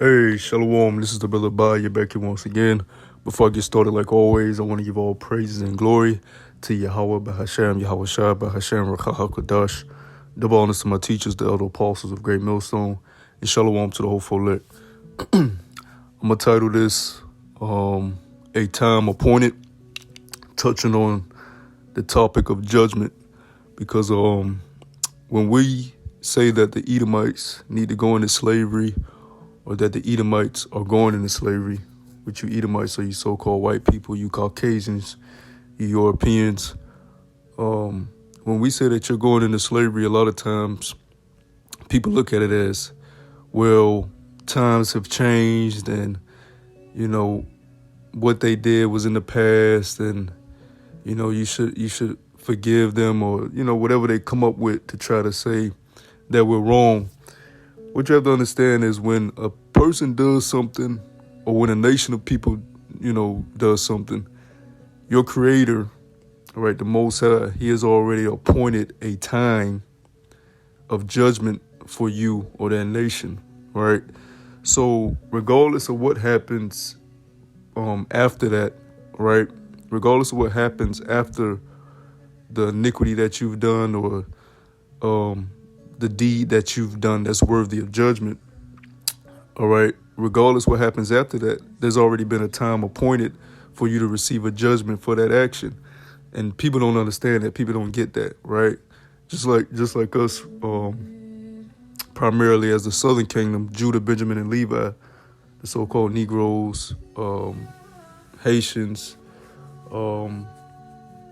Hey, Shalom, this is the brother You're back here once again. Before I get started, like always, I want to give all praises and glory to Yahweh, Bahashem, Yahweh Shai, Bahashem, Rakha HaKadosh. Double honors to my teachers, the elder apostles of Great Millstone, and Shalom to the whole elect. I'm going to title this, A Time Appointed, touching on the topic of judgment, because when we say that the Edomites need to go into slavery, or that the Edomites are going into slavery, which you Edomites are you so-called white people, you Caucasians, you Europeans. When we say that you're going into slavery, a lot of times people look at it as, well, times have changed and, what they did was in the past and, you should forgive them or, whatever they come up with to try to say that we're wrong. What you have to understand is when a person does something or when a nation of people, does something, your creator, right, the Most High, he has already appointed a time of judgment for you or that nation, right? So regardless of what happens after that, right, regardless of what happens after the iniquity that you've done or the deed that you've done that's worthy of judgment, all right, regardless what happens after that, there's already been a time appointed for you to receive a judgment for that action. And people don't understand that. People don't get that, right? Just like us, primarily as the Southern Kingdom, Judah, Benjamin, and Levi, the so-called Negroes, Haitians,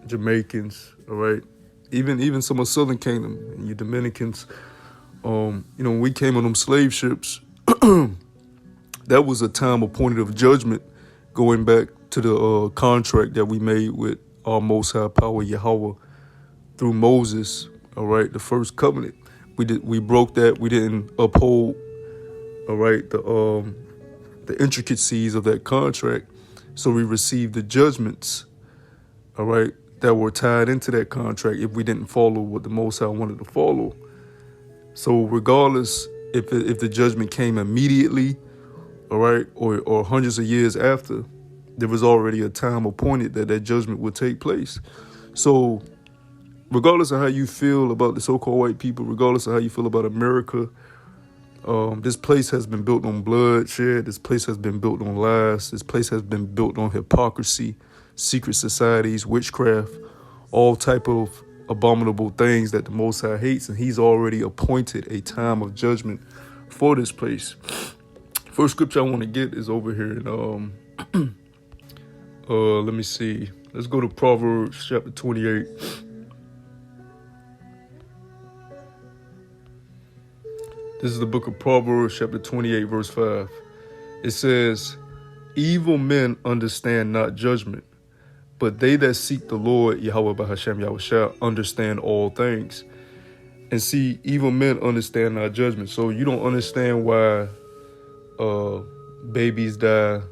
Jamaicans, all right? Even some of Southern Kingdom and you Dominicans, when we came on them slave ships, that was a time appointed of judgment, going back to the contract that we made with our Most High Power Yahweh through Moses. All right, the first covenant. We broke that. We didn't uphold. All right, the intricacies of that contract. So we received the judgments. All right, that were tied into that contract if we didn't follow what the Most High wanted to follow. So regardless if the judgment came immediately, all right, or hundreds of years after, there was already a time appointed that judgment would take place. So regardless of how you feel about the so-called white people, regardless of how you feel about America, this place has been built on bloodshed. This place has been built on lies. This place has been built on hypocrisy, secret societies, witchcraft, all type of abominable things that the Most High hates, and he's already appointed a time of judgment for this place. First scripture I want to get is over here in let me see. Let's go to Proverbs chapter 28. This is the book of Proverbs chapter 28 verse 5. It says, "Evil men understand not judgment, but they that seek the Lord, Yahweh Bahashem Yahweh Shai, understand all things." And see, evil men understand not judgment. So you don't understand why babies die,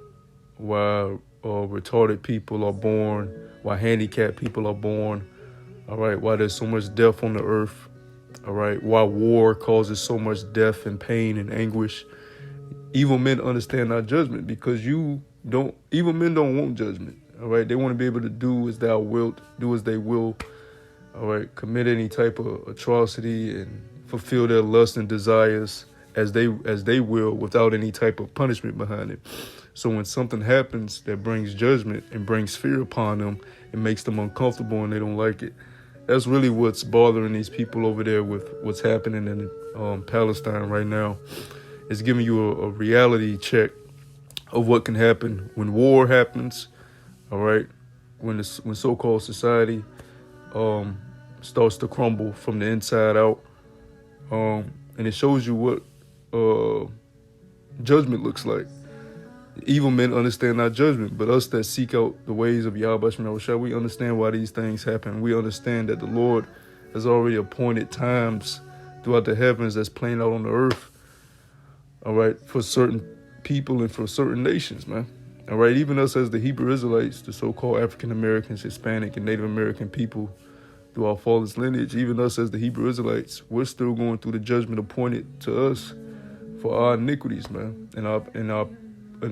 why retarded people are born, why handicapped people are born, all right, why there's so much death on the earth, all right, why war causes so much death and pain and anguish. Evil men understand not judgment because evil men don't want judgment, all right? They want to be able to do as thou wilt, do as they will, all right, commit any type of atrocity and fulfill their lusts and desires as they will without any type of punishment behind it. So when something happens that brings judgment and brings fear upon them, it makes them uncomfortable and they don't like it. That's really what's bothering these people over there with what's happening in Palestine right now. It's giving you a reality check of what can happen when war happens, all right, when so-called society starts to crumble from the inside out, and it shows you what judgment looks like. Evil men understand not judgment, but us that seek out the ways of Yahweh Shai, we understand why these things happen. We understand that the Lord has already appointed times throughout the heavens that's playing out on the earth, all right, for certain people and for certain nations, man. All right, even us as the Hebrew Israelites, the so-called African Americans, Hispanic, and Native American people through our father's lineage, even us as the Hebrew Israelites, we're still going through the judgment appointed to us for our iniquities, man, in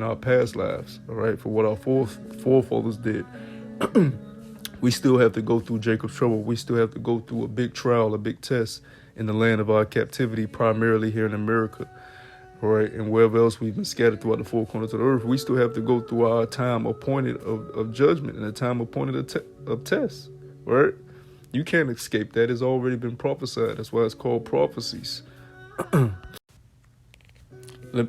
our past lives, all right, for what our forefathers did. We still have to go through Jacob's trouble. We still have to go through a big trial, a big test in the land of our captivity, primarily here in America, all right, and wherever else we've been scattered throughout the four corners of the earth. We still have to go through our time appointed of judgment and a time appointed of test, right? You can't escape that. It's already been prophesied. That's why it's called prophecies. Let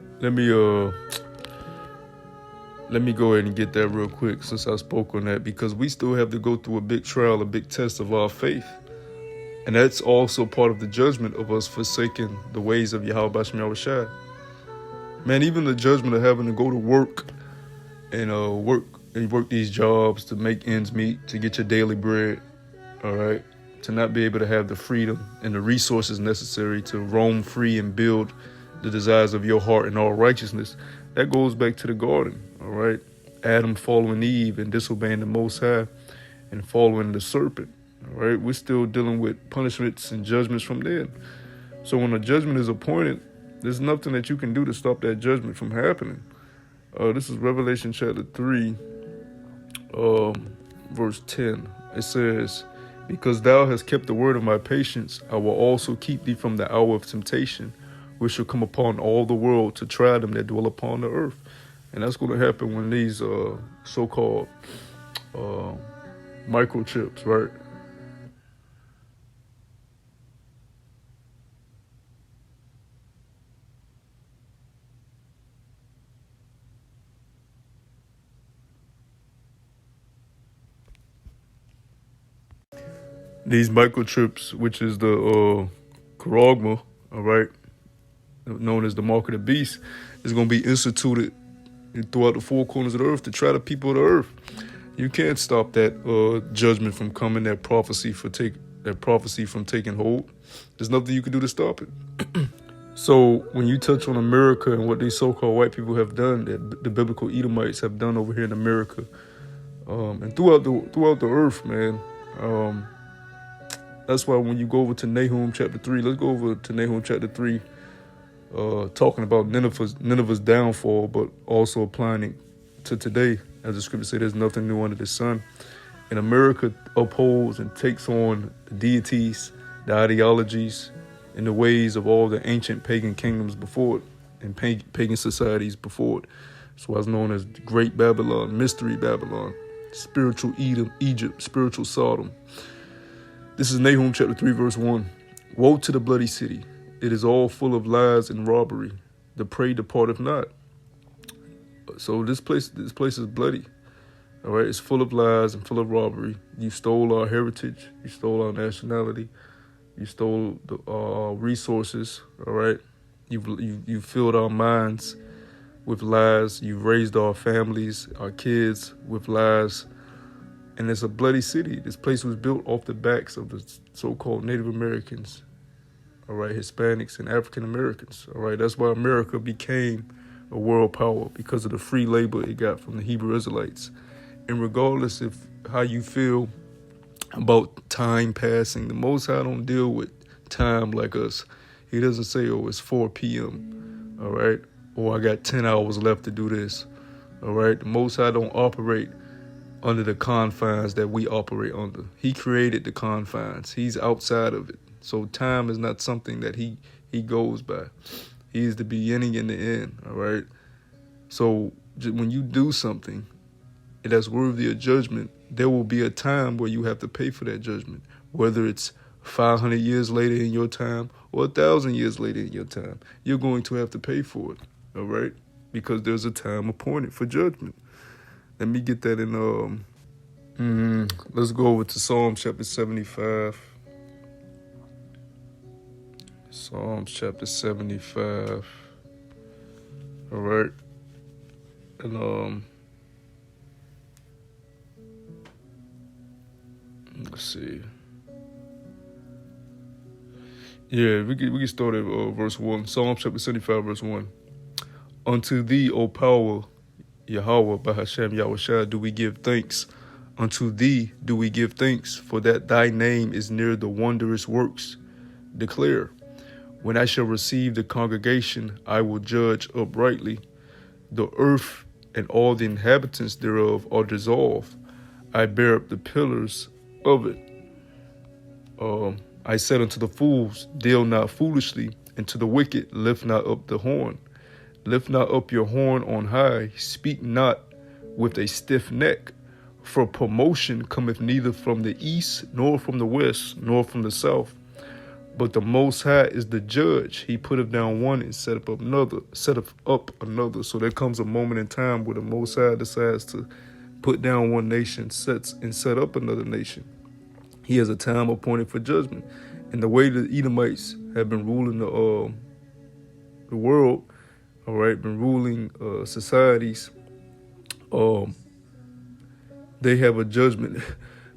me go ahead and get that real quick since I spoke on that, because we still have to go through a big trial, a big test of our faith. And that's also part of the judgment of us forsaking the ways of Yahweh Bashem Yahushua. Man, even the judgment of having to go to work and work these jobs to make ends meet, to get your daily bread, all right, to not be able to have the freedom and the resources necessary to roam free and build the desires of your heart in all righteousness. That goes back to the garden, all right? Adam following Eve and disobeying the Most High and following the serpent, all right? We're still dealing with punishments and judgments from then. So when a judgment is appointed, there's nothing that you can do to stop that judgment from happening. This is Revelation chapter 3, verse 10. It says, "Because thou hast kept the word of my patience, I will also keep thee from the hour of temptation, which shall come upon all the world to try them that dwell upon the earth." And that's going to happen when these so-called microchips, right? These microchips, which is the charagma, all right, known as the mark of the beast, is going to be instituted throughout the four corners of the earth to try the people of the earth. You can't stop that judgment from coming, that prophecy from taking hold. There's nothing you can do to stop it. So when you touch on America and what these so-called white people have done, that the biblical Edomites have done over here in America, and throughout the earth, man. That's why when you go over to Nahum chapter 3, let's go over to Nahum chapter 3, talking about Nineveh's downfall, but also applying it to today. As the scripture says, there's nothing new under the sun. And America upholds and takes on the deities, the ideologies, and the ways of all the ancient pagan kingdoms before it and pagan societies before it. That's why it's known as Great Babylon, Mystery Babylon, spiritual Edom, Egypt, spiritual Sodom. This is Nahum chapter 3, verse 1. "Woe to the bloody city. It is all full of lies and robbery. The prey departeth not." So this place is bloody. All right, it's full of lies and full of robbery. You stole our heritage. You stole our nationality. You stole our resources. All right, you filled our minds with lies. You've raised our families, our kids with lies. And it's a bloody city. This place was built off the backs of the so-called Native Americans, all right, Hispanics and African Americans, all right. That's why America became a world power, because of the free labor it got from the Hebrew Israelites. And regardless of how you feel about time passing, the Most High don't deal with time like us. He doesn't say, "Oh, it's 4 p.m., all right, or I got 10 hours left to do this," all right. The Most High don't operate under the confines that we operate under. He created the confines. He's outside of it. So time is not something that he goes by. He is the beginning and the end, all right? So when you do something that's worthy of judgment, there will be a time where you have to pay for that judgment, whether it's 500 years later in your time or 1,000 years later in your time. You're going to have to pay for it, all right? Because there's a time appointed for judgment. Let me get that in, let's go over to Psalms chapter 75. Psalms chapter 75. All right. And, let's see. Yeah, we can start at verse 1. Psalms chapter 75, verse 1. "Unto thee, O power, Yahweh, Bahashem Yahushua, do we give thanks. Unto thee do we give thanks, for that thy name is near the wondrous works. Declare, When I shall receive the congregation, I will judge uprightly. The earth and all the inhabitants thereof are dissolved. I bear up the pillars of it. I said unto the fools, deal not foolishly, and to the wicked, lift not up the horn. Lift not up your horn on high, speak not with a stiff neck. For promotion cometh neither from the east, nor from the west, nor from the south. But the Most High is the judge. He putteth down one and setteth up another. So there comes a moment in time where the Most High decides to put down one nation, set up another nation. He has a time appointed for judgment. And the way the Edomites have been ruling the world, all right, been ruling societies, they have a judgment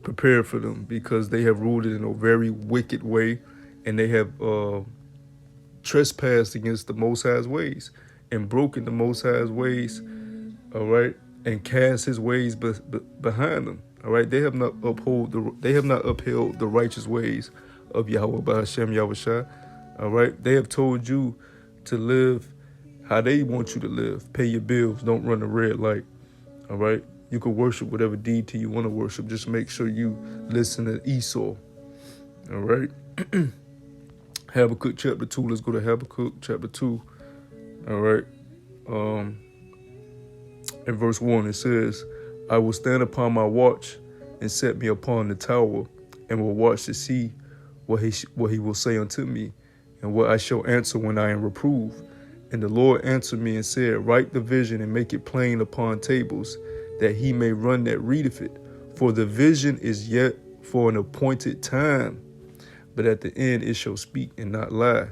prepared for them because they have ruled it in a very wicked way, and they have trespassed against the Most High's ways and broken the Most High's ways, all right, and cast His ways behind them, all right. They have not upheld the righteous ways of Yahweh B'Hashem Yahushua, all right. They have told you to live how they want you to live. Pay your bills. Don't run the red light. All right. You can worship whatever deity you want to worship. Just make sure you listen to Esau. All right. Habakkuk chapter 2. Let's go to Habakkuk chapter 2. All right. In verse 1 it says, I will stand upon my watch and set me upon the tower, and will watch to see what he will say unto me, and what I shall answer when I am reproved. And the Lord answered me and said, write the vision and make it plain upon tables, that he may run that readeth it. For the vision is yet for an appointed time, but at the end it shall speak and not lie.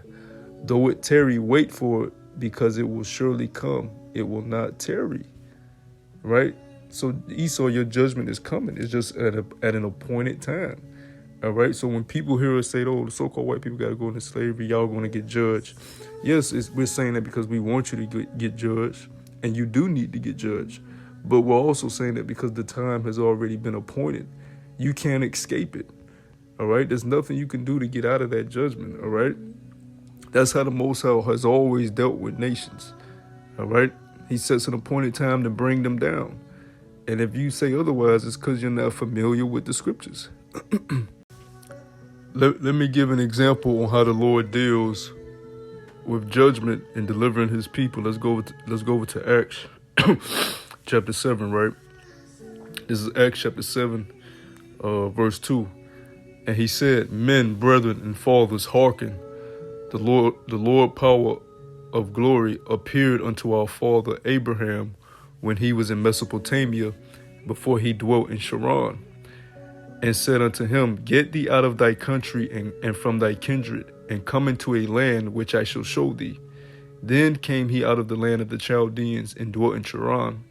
Though it tarry, wait for it, because it will surely come. It will not tarry. Right? So Esau, your judgment is coming. It's just at an appointed time. All right. So when people hear us say, oh, the so-called white people got to go into slavery, y'all going to get judged. Yes, we're saying that because we want you to get judged, and you do need to get judged. But we're also saying that because the time has already been appointed, you can't escape it. All right. There's nothing you can do to get out of that judgment. All right. That's how the Most High has always dealt with nations. All right. He sets an appointed time to bring them down. And if you say otherwise, it's because you're not familiar with the scriptures. Let me give an example on how the Lord deals with judgment and delivering his people. Let's go over to Acts chapter 7, right? This is Acts chapter 7, verse 2. And he said, men, brethren, and fathers, hearken. The Lord power of glory appeared unto our father Abraham when he was in Mesopotamia, before he dwelt in Charan, and said unto him, get thee out of thy country and from thy kindred, and come into a land which I shall show thee. Then came he out of the land of the Chaldeans and dwelt in Charan.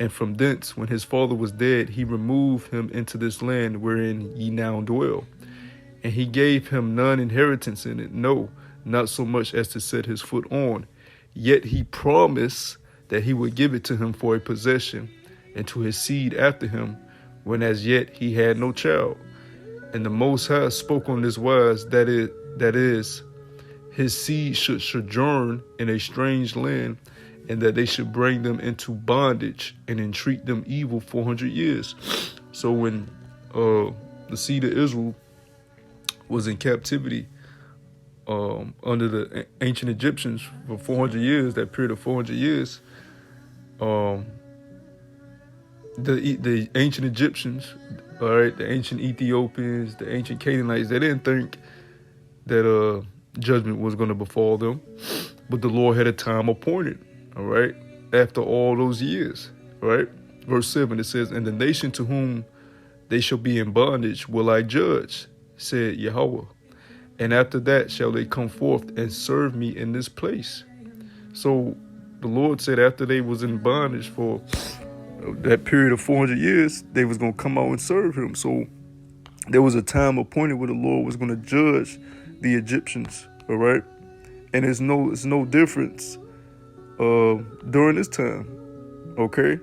And from thence, when his father was dead, he removed him into this land wherein ye now dwell. And he gave him none inheritance in it, no, not so much as to set his foot on. Yet he promised that he would give it to him for a possession, and to his seed after him, when as yet he had no child. And the Most High spoke on this wise, that is, his seed should sojourn in a strange land, and that they should bring them into bondage and entreat them evil 400 years. So when the seed of Israel was in captivity under the ancient Egyptians for 400 years, that period of 400 years, the ancient Egyptians, all right, the ancient Ethiopians, the ancient Canaanites, they didn't think that judgment was going to befall them, but the Lord had a time appointed, all right, after all those years, right? Verse 7, it says, and the nation to whom they shall be in bondage will I judge, said Yahweh. And after that shall they come forth and serve me in this place. So the Lord said after they was in bondage for that period of 400 years, they was going to come out and serve him. So there was a time appointed where the Lord was going to judge the Egyptians, all right? And it's no difference during this time, okay?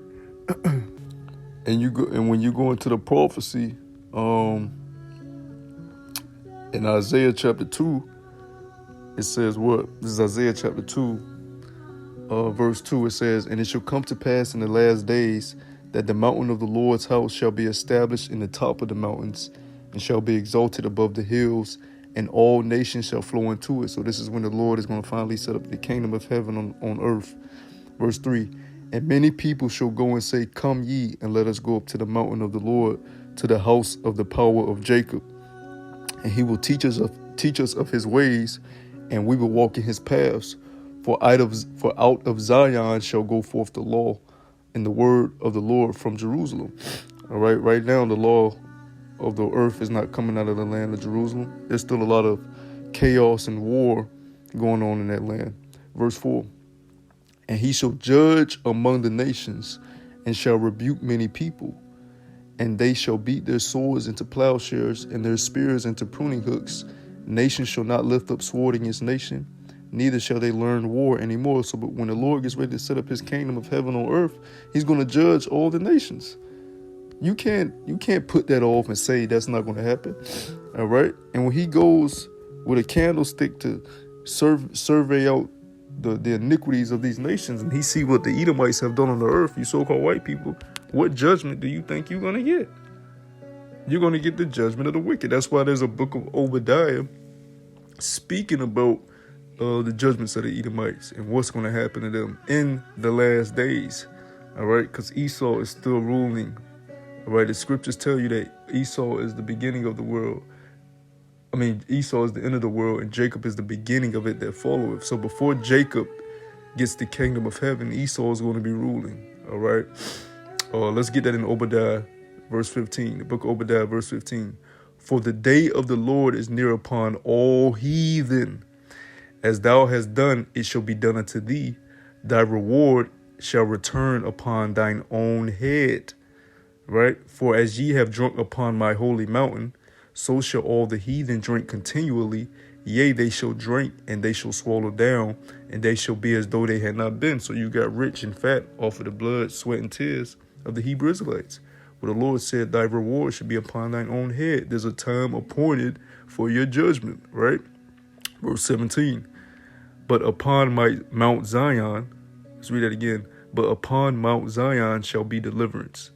And when you go into the prophecy, in Isaiah chapter 2, it says what? This is Isaiah chapter 2, verse 2. It says, "And it shall come to pass in the last days that the mountain of the Lord's house shall be established in the top of the mountains, and shall be exalted above the hills, and all nations shall flow into it." So this is when the Lord is going to finally set up the kingdom of heaven on earth. Verse 3, "And many people shall go and say, Come ye, and let us go up to the mountain of the Lord, to the house of the power of Jacob. And he will teach us of his ways, and we will walk in his paths. For out of Zion shall go forth the law, and the word of the Lord from Jerusalem." All right, right now the law of the earth is not coming out of the land of Jerusalem. There's still a lot of chaos and war going on in that land. Verse 4, "And he shall judge among the nations, and shall rebuke many people. And they shall beat their swords into plowshares, and their spears into pruning hooks. Nation shall not lift up sword against nation, neither shall they learn war anymore." So, but when the Lord gets ready to set up his kingdom of heaven on earth, he's going to judge all the nations. You can't put that off and say that's not going to happen. All right. And when he goes with a candlestick to survey out the iniquities of these nations, and he see what the Edomites have done on the earth, you so-called white people, what judgment do you think you're going to get? You're going to get the judgment of the wicked. That's why there's a book of Obadiah speaking about the judgments of the Edomites and what's going to happen to them in the last days. All right, because Esau is still ruling. All right, the scriptures tell you that Esau is the beginning of the world. Esau is the end of the world, and Jacob is the beginning of it that followeth. So before Jacob gets the kingdom of heaven, Esau is going to be ruling. All right, let's get that in Obadiah, verse 15. The book of Obadiah, verse 15. "For the day of the Lord is near upon all heathen. As thou hast done, it shall be done unto thee. Thy reward shall return upon thine own head." Right? "For as ye have drunk upon my holy mountain, so shall all the heathen drink continually. Yea, they shall drink, and they shall swallow down, and they shall be as though they had not been." So you got rich and fat off of the blood, sweat, and tears of the Hebrew Israelites. Where the Lord said, "Thy reward should be upon thine own head." There's a time appointed for your judgment, right? Verse 17. "But upon my Mount Zion," let's read that again. "But upon Mount Zion shall be deliverance,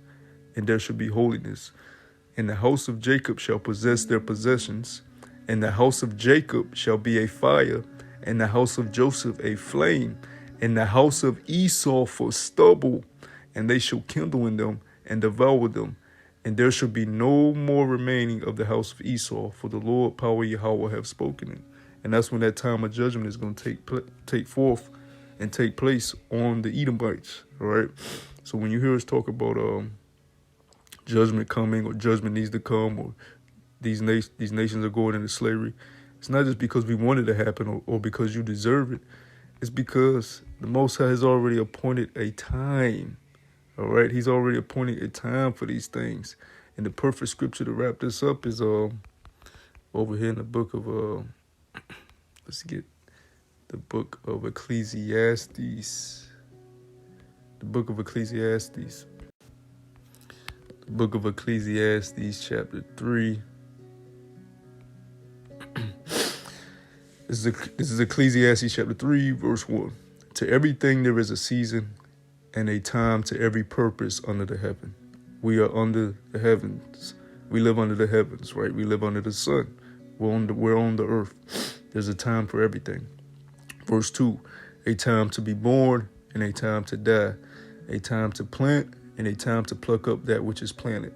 and there shall be holiness. And the house of Jacob shall possess their possessions, and the house of Jacob shall be a fire, and the house of Joseph a flame, and the house of Esau for stubble, and they shall kindle in them and devour them. And there shall be no more remaining of the house of Esau, for the Lord power Yahweh have spoken it." And that's when that time of judgment is going to take forth and take place on the Edomites. All right. So when you hear us talk about judgment coming, or judgment needs to come, or these nations are going into slavery, it's not just because we want it to happen, or because you deserve it. It's because the Most High has already appointed a time. All right. He's already appointed a time for these things. And the perfect scripture to wrap this up is over here in the book of let's get the book of Ecclesiastes. The book of Ecclesiastes. The book of Ecclesiastes, chapter 3. This is Ecclesiastes chapter 3, verse 1. "To everything there is a season, and a time to every purpose under the heaven." We are under the heavens. We live under the heavens, right? We live under the sun. We're on the earth. There's a time for everything. Verse 2, "A time to be born, and a time to die. A time to plant, and a time to pluck up that which is planted.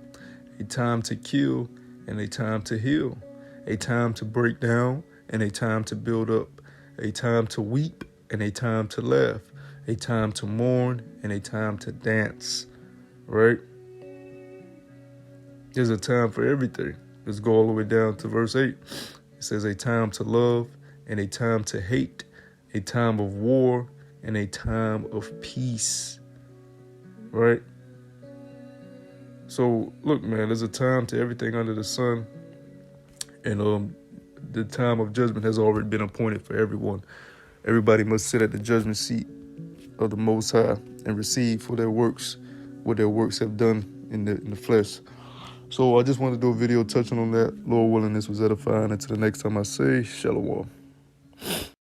A time to kill, and a time to heal. A time to break down, and a time to build up. A time to weep, and a time to laugh. A time to mourn, and a time to dance." Right? There's a time for everything. Let's go all the way down to verse 8. It says, "A time to love, and a time to hate. A time of war, and a time of peace." Right? So, look, man, there's a time to everything under the sun. And the time of judgment has already been appointed for everyone. Everybody must sit at the judgment seat of the Most High and receive for their works, what their works have done in the flesh. So I just wanted to do a video touching on that. Lord willing, this was edifying. Until the next time I say, Shalom.